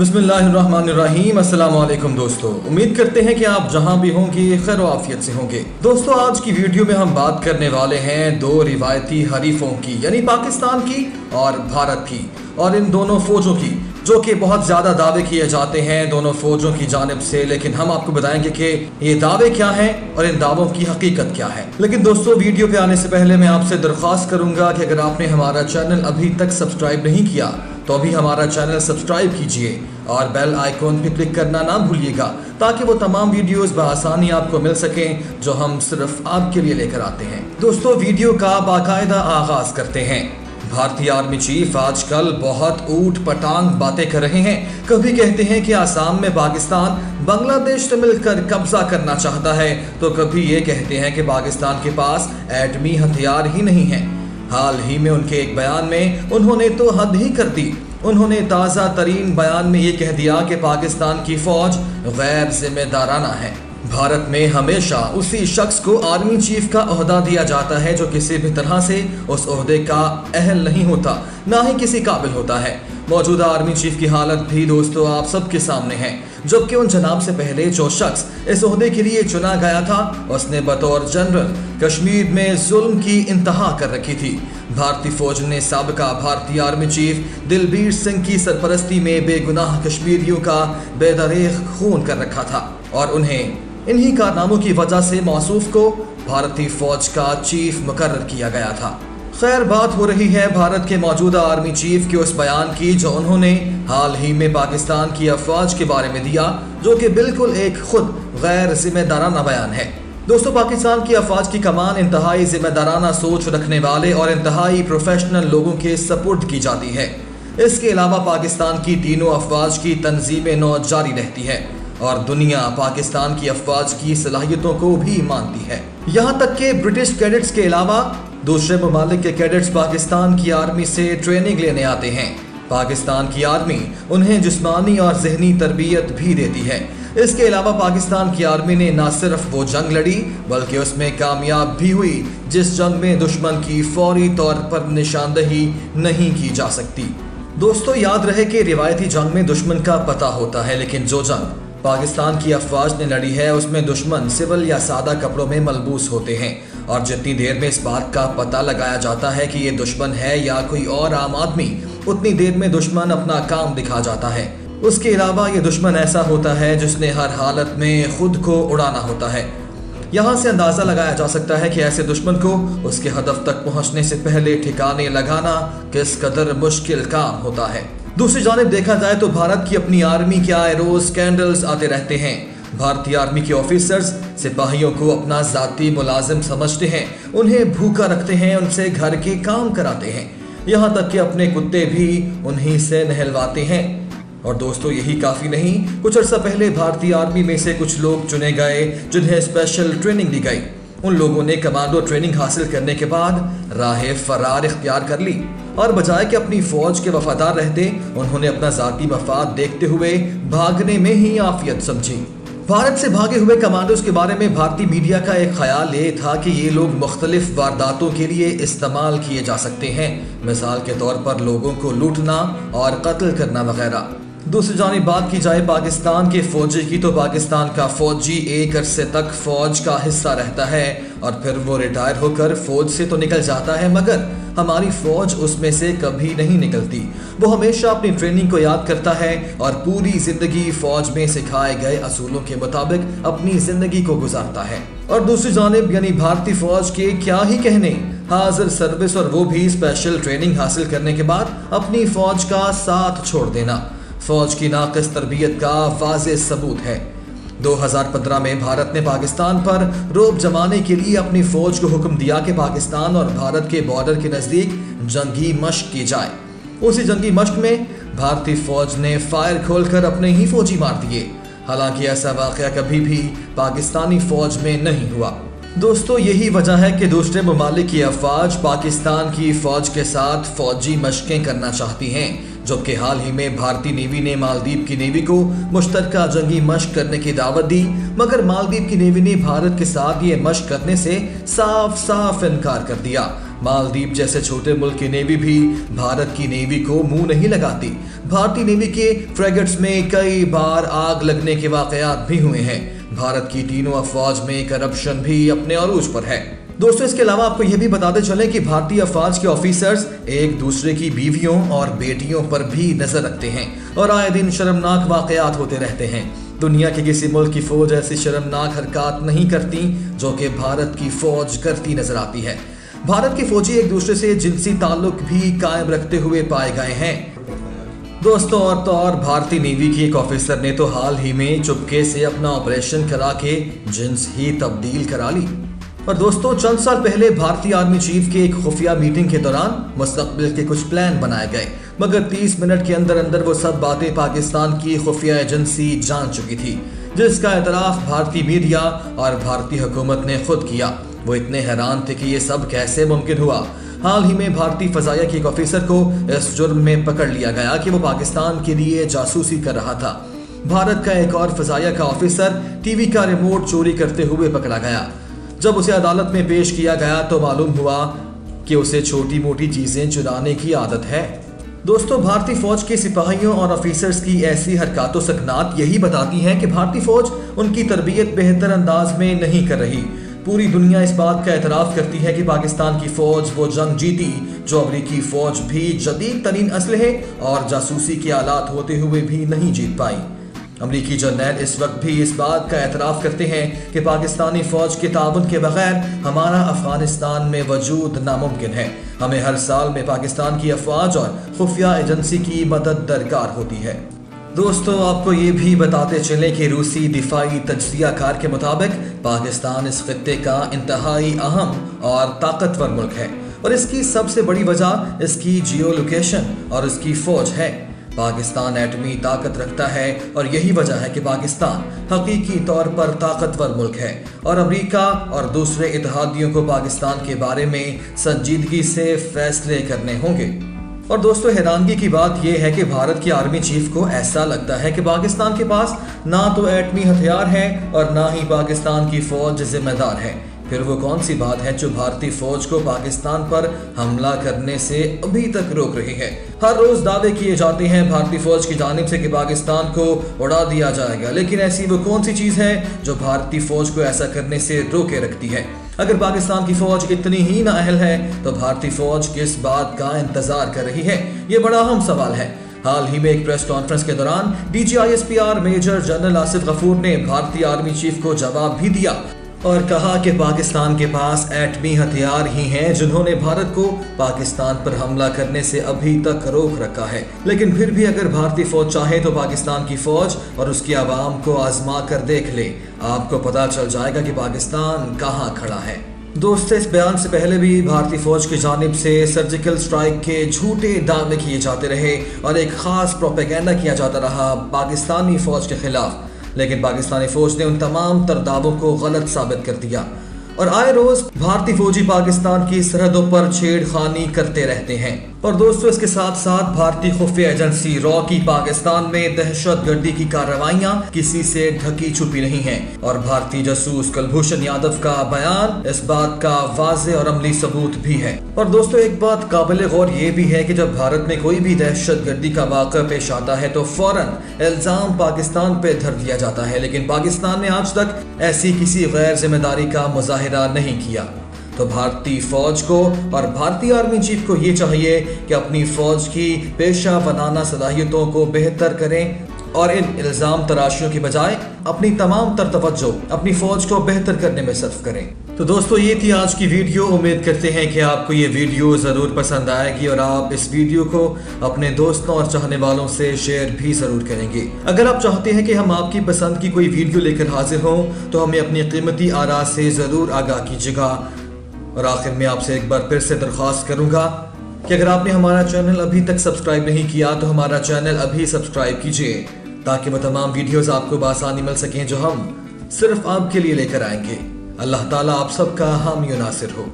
बिस्मिल्लाहिर्रहमानिर्रहीम। अस्सलाम वालेकुम दोस्तों, उम्मीद करते हैं कि आप जहां भी होंगे खैर व आफियत से होंगे। दोस्तों, आज की वीडियो में हम बात करने वाले हैं दो रिवायती हरीफों की, यानी पाकिस्तान की और भारत की, और इन दोनों फौजों की, जो कि बहुत ज़्यादा दावे किए जाते हैं दोनों फौजों की जानिब से। लेकिन हम आपको बताएंगे कि ये दावे क्या हैं और इन दावों की हकीकत क्या है। लेकिन दोस्तों, वीडियो पे आने से पहले मैं आपसे दरख्वास्त करूंगा कि अगर आपने हमारा चैनल अभी तक सब्सक्राइब नहीं किया तो अभी हमारा चैनल सब्सक्राइब कीजिए और बेल आइकॉन पे क्लिक करना ना भूलिएगा, ताकि वो तमाम वीडियोस बआसानी आपको मिल सकें जो हम सिर्फ आपके लिए लेकर आते हैं। दोस्तों, वीडियो का बाकायदा आगाज करते हैं। भारतीय आर्मी चीफ आजकल बहुत ऊट पटांग बातें कर रहे हैं। कभी कहते हैं कि आसाम में पाकिस्तान बांग्लादेश से मिलकर कब्जा करना चाहता है, तो कभी ये कहते हैं कि पाकिस्तान के पास एटमी हथियार ही नहीं है। हाल ही में उनके एक बयान में उन्होंने तो हद ही कर दी। उन्होंने ताज़ा तरीन बयान में ये कह दिया कि पाकिस्तान की फौज गैर जिम्मेदाराना है। भारत में हमेशा उसी शख्स को आर्मी चीफ का ओहदा दिया जाता है जो किसी भी तरह से उस ओहदे का अहल नहीं होता, ना ही किसी काबिल होता है। मौजूदा आर्मी चीफ की हालत भी दोस्तों आप सबके सामने है, जबकि उन जनाब से पहले जो शख्स इस ओहदे के लिए चुना गया था उसने बतौर जनरल कश्मीर में जुल्म की इंतहा कर रखी थी। भारतीय फौज ने साबिका भारतीय आर्मी चीफ दिलबीर सिंह की सरपरस्ती में बेगुनाह कश्मीरियों का बेदरीग खून कर रखा था और उन्हें इन्हीं कारनामों की वजह से मौसूफ को भारतीय फौज का चीफ मुकर्रर किया गया था। खैर, बात हो रही है भारत के मौजूदा आर्मी चीफ के उस बयान की जो उन्होंने हाल ही में पाकिस्तान की अफवाज के बारे में दिया, जो कि बिल्कुल एक खुद गैर जिम्मेदाराना बयान है। दोस्तों, पाकिस्तान की अफवाज की कमान इंतहाई जिम्मेदाराना सोच रखने वाले और इंतहाई प्रोफेशनल लोगों के सपुर्द की जाती है। इसके अलावा पाकिस्तान की तीनों अफवाज की तंजीम नौ जारी रहती है और दुनिया पाकिस्तान की अफवाज की सलाहियतों को भी मानती है। यहाँ तक कि ब्रिटिश कैडेट्स के अलावा दूसरे ममालिक के कैडेट्स पाकिस्तान की आर्मी से ट्रेनिंग लेने आते हैं। पाकिस्तान की आर्मी उन्हें जिस्मानी और जहनी तरबियत भी देती है। इसके अलावा पाकिस्तान की आर्मी ने न सिर्फ वो जंग लड़ी बल्कि उसमें कामयाब भी हुई जिस जंग में दुश्मन की फौरी तौर पर निशानदही नहीं की जा सकती। दोस्तों, याद रहे कि रिवायती जंग में दुश्मन का पता होता है, लेकिन जो जंग पाकिस्तान की अफवाज ने लड़ी है उसमें दुश्मन सिविल या सादा कपड़ों में मलबूस होते हैं, और जितनी देर में इस बात का पता लगाया जाता है कि ये दुश्मन है या कोई और आम आदमी, उतनी देर में दुश्मन अपना काम दिखा जाता है। उसके अलावा ये दुश्मन ऐसा होता है जिसने हर हालत में खुद को उड़ाना होता है। यहाँ से अंदाज़ा लगाया जा सकता है कि ऐसे दुश्मन को उसके हदफ तक पहुँचने से पहले ठिकाने लगाना किस कदर मुश्किल काम होता है। दूसरी जानिब देखा जाए तो भारत की अपनी आर्मी के आए रोज स्कैंडल्स आते रहते हैं। भारतीय आर्मी के ऑफिसर्स सिपाहियों को अपना जाती मुलाजिम समझते हैं, उन्हें भूखा रखते हैं, उनसे घर के काम कराते हैं, यहाँ तक कि अपने कुत्ते भी उन्हीं से नहलवाते हैं। और दोस्तों, यही काफ़ी नहीं, कुछ अर्सा पहले भारतीय आर्मी में से कुछ लोग चुने गए जिन्हें स्पेशल ट्रेनिंग दी गई। उन लोगों ने कमांडो ट्रेनिंग हासिल करने के बाद राह फरार इख्तियार कर ली और बजाय कि अपनी फौज के वफादार रहते, उन्होंने अपना जाती मफाद देखते हुए भागने में ही आफियत समझी। भारत से भागे हुए कमांडोज के बारे में भारतीय मीडिया का एक ख्याल ये था कि ये लोग मुख्तलिफ वारदातों के लिए इस्तेमाल किए जा सकते हैं, मिसाल के तौर पर लोगों को लूटना और कत्ल करना वगैरह। दूसरी जानिब बात की जाए पाकिस्तान के फौजी की, तो पाकिस्तान का फौजी एक अरसे तक फौज का हिस्सा रहता है और फिर वो रिटायर होकर फौज से तो निकल जाता है, मगर हमारी फौज उसमें से कभी नहीं निकलती। वो हमेशा अपनी ट्रेनिंग को याद करता है और पूरी जिंदगी फौज में सिखाए गए असूलों के मुताबिक अपनी जिंदगी को गुजारता है। और दूसरी जानिब यानी भारतीय फौज के क्या ही कहने, हाजिर सर्विस और वो भी स्पेशल ट्रेनिंग हासिल करने के बाद अपनी फौज का साथ छोड़ देना फौज की नाक़िस तरबियत का वाज़ेह सबूत है। 2015 में भारत ने पाकिस्तान पर रोब जमाने के लिए अपनी फौज को हुक्म दिया कि पाकिस्तान और भारत के बॉर्डर के नज़दीक जंगी मश्क की जाए। उसी जंगी मश्क में भारतीय फौज ने फायर खोलकर अपने ही फौजी मार दिए। हालांकि ऐसा वाक़या कभी भी पाकिस्तानी फौज में नहीं हुआ। दोस्तों, यही वजह है कि दूसरे ममालिक की अफवाज पाकिस्तान की फौज के साथ फौजी मशकें करना चाहती हैं, जबकि हाल ही में भारतीय नेवी ने मालदीव की नेवी को मुश्तरका जंगी मशक करने की दावत दी, मगर मालदीव की नेवी ने भारत के साथ ये मशक करने से साफ साफ इनकार कर दिया। मालदीव जैसे छोटे मुल्क की नेवी भी भारत की नेवी को मुंह नहीं लगाती। भारतीय नेवी के फ्रेगेट्स में कई बार आग लगने के वाकयात भी हुए हैं। भारत की तीनों अफवाज में करप्शन भी अपने अरूज पर है। दोस्तों, इसके अलावा आपको यह भी बताते चले कि भारतीय अफवाज के ऑफिसर्स एक दूसरे की बीवियों और बेटियों पर भी नजर रखते हैं और आए दिन शर्मनाक वाकयात होते रहते हैं। दुनिया के किसी मुल्क की फौज ऐसी शर्मनाक हरकत नहीं करती जो कि भारत की फौज करती नजर आती है। भारत की फौजी एक दूसरे से जिनसी ताल्लुक भी कायम रखते हुए पाए गए हैं। दोस्तों, और तो और भारतीय नेवी की एक ऑफिसर ने तो हाल ही में चुपके से अपना ऑपरेशन करा के जिन्स ही तब्दील करा ली। और दोस्तों, चंद साल पहले भारतीय आर्मी चीफ के एक खुफिया मीटिंग के दौरान मुस्तकबिल के कुछ प्लान बनाए गए, मगर 30 मिनट के अंदर अंदर वो सब बातें पाकिस्तान की खुफिया एजेंसी जान चुकी थी, जिसका एतराफ भारतीय मीडिया और भारतीय हुकूमत ने खुद किया। वो इतने हैरान थे कि ये सब कैसे मुमकिन हुआ। हाल ही में भारतीय फजाइया के एक ऑफिसर को इस जुर्म में पकड़ लिया गया कि वो पाकिस्तान के लिए जासूसी कर रहा था। भारत का एक और फजाइया का ऑफिसर टीवी का रिमोट चोरी करते हुए पकड़ा गया। जब उसे अदालत में पेश किया गया तो मालूम हुआ कि उसे छोटी मोटी चीजें चुराने की आदत है। दोस्तों, भारतीय फौज के सिपाहियों और ऑफिसर्स की ऐसी हरकतों सकनात यही बताती हैं कि भारतीय फौज उनकी तरबियत बेहतर अंदाज में नहीं कर रही। पूरी दुनिया इस बात का एतराफ़ करती है कि पाकिस्तान की फौज वो जंग जीती जो अमरीकी फौज भी जदीद तरीन असलहे और जासूसी के आलात होते हुए भी नहीं जीत पाई। अमरीकी जर्नैल इस वक्त भी इस बात का एतराफ़ करते हैं कि पाकिस्तानी फौज के ताबन के बगैर हमारा अफगानिस्तान में वजूद नामुमकिन है। हमें हर साल में पाकिस्तान की अफवाज और खुफिया एजेंसी की मदद दरकार होती है। दोस्तों, आपको ये भी बताते चले कि रूसी दिफाई तज्जियाकार के मुताबिक पाकिस्तान इस खित्ते का इंतहाई अहम और ताकतवर मुल्क है और इसकी सबसे बड़ी वजह इसकी जियो लोकेशन और इसकी फौज है। पाकिस्तान एटमी ताकत रखता है और यही वजह है कि पाकिस्तान हकीकी तौर पर ताकतवर मुल्क है और अमेरिका और दूसरे इत्तेहादियों को पाकिस्तान के बारे में संजीदगी से फैसले करने होंगे। और दोस्तों, हैरानगी की बात यह है कि भारत के आर्मी चीफ को ऐसा लगता है कि पाकिस्तान के पास ना तो एटमी हथियार है और ना ही पाकिस्तान की फौज जिम्मेदार है। फिर वो कौन सी बात है जो भारतीय फौज को पाकिस्तान पर हमला करने से अभी तक रोक रही है। हर रोज दावे किए जाते हैं भारतीय फौज की जानिब से कि पाकिस्तान को उड़ा दिया जाएगा, लेकिन ऐसी वो कौन सी चीज है जो भारतीय फौज को ऐसा करने से रोके रखती है। अगर पाकिस्तान की फौज इतनी ही नाअहल है तो भारतीय फौज किस बात का इंतजार कर रही है, ये बड़ा अहम सवाल है। हाल ही में एक प्रेस कॉन्फ्रेंस के दौरान DGISPR major general Asif Ghafoor ने भारतीय आर्मी चीफ को जवाब भी दिया और कहा कि पाकिस्तान के पास एटमी हथियार ही हैं जिन्होंने भारत को पाकिस्तान पर हमला करने से अभी तक रोक रखा है। लेकिन फिर भी अगर भारतीय फौज चाहे तो पाकिस्तान की फौज और उसकी आवाम को आजमा कर देख ले, आपको पता चल जाएगा कि पाकिस्तान कहाँ खड़ा है। दोस्तों, इस बयान से पहले भी भारतीय फौज की जानिब से सर्जिकल स्ट्राइक के झूठे दावे किए जाते रहे और एक खास प्रोपेगेंडा किया जाता रहा पाकिस्तानी फौज के खिलाफ, लेकिन पाकिस्तानी फौज ने उन तमाम तर दावों को गलत साबित कर दिया और आए रोज भारतीय फौजी पाकिस्तान की सरहदों पर छेड़खानी करते रहते हैं। और दोस्तों, इसके साथ साथ भारतीय खुफिया एजेंसी रॉ की पाकिस्तान में दहशतगर्दी की कार्रवाइयां किसी से ढकी छुपी नहीं हैं और भारतीय जासूस कुलभूषण यादव का बयान इस बात का वाज़ेह और अमली सबूत भी है। और दोस्तों, एक बात काबिल गौर ये भी है कि जब भारत में कोई भी दहशतगर्दी का वाक़या पेश आता है तो फौरन इल्जाम पाकिस्तान पे धर दिया जाता है, लेकिन पाकिस्तान ने आज तक ऐसी किसी गैर जिम्मेदारी का मुजाहिरा नहीं किया। तो भारतीय फौज को और भारतीय आर्मी चीफ को ये चाहिए कि अपनी फौज की पेशा बनाना सलाहियतों को बेहतर करें और इन इल्जाम तराशियों की बजाय अपनी तमाम तर तवज्जो अपनी फौज को बेहतर करने में सर्फ करें। तो दोस्तों, ये थी आज की वीडियो। उम्मीद करते हैं कि आपको ये वीडियो ज़रूर पसंद आएगी और आप इस वीडियो को अपने दोस्तों और चाहने वालों से शेयर भी ज़रूर करेंगे। अगर आप चाहते हैं कि हम आपकी पसंद की कोई वीडियो लेकर हाजिर हों तो हमें अपनी कीमती आरा से ज़रूर आगाह कीजिएगा। और आखिर में आपसे एक बार फिर से दरख्वास्त करूंगा कि अगर आपने हमारा चैनल अभी तक सब्सक्राइब नहीं किया तो हमारा चैनल अभी सब्सक्राइब कीजिए ताकि वो तमाम वीडियोस आपको बआसानी मिल सकें जो हम सिर्फ आपके लिए लेकर आएंगे। अल्लाह ताला आप सबका हामी नासिर हो।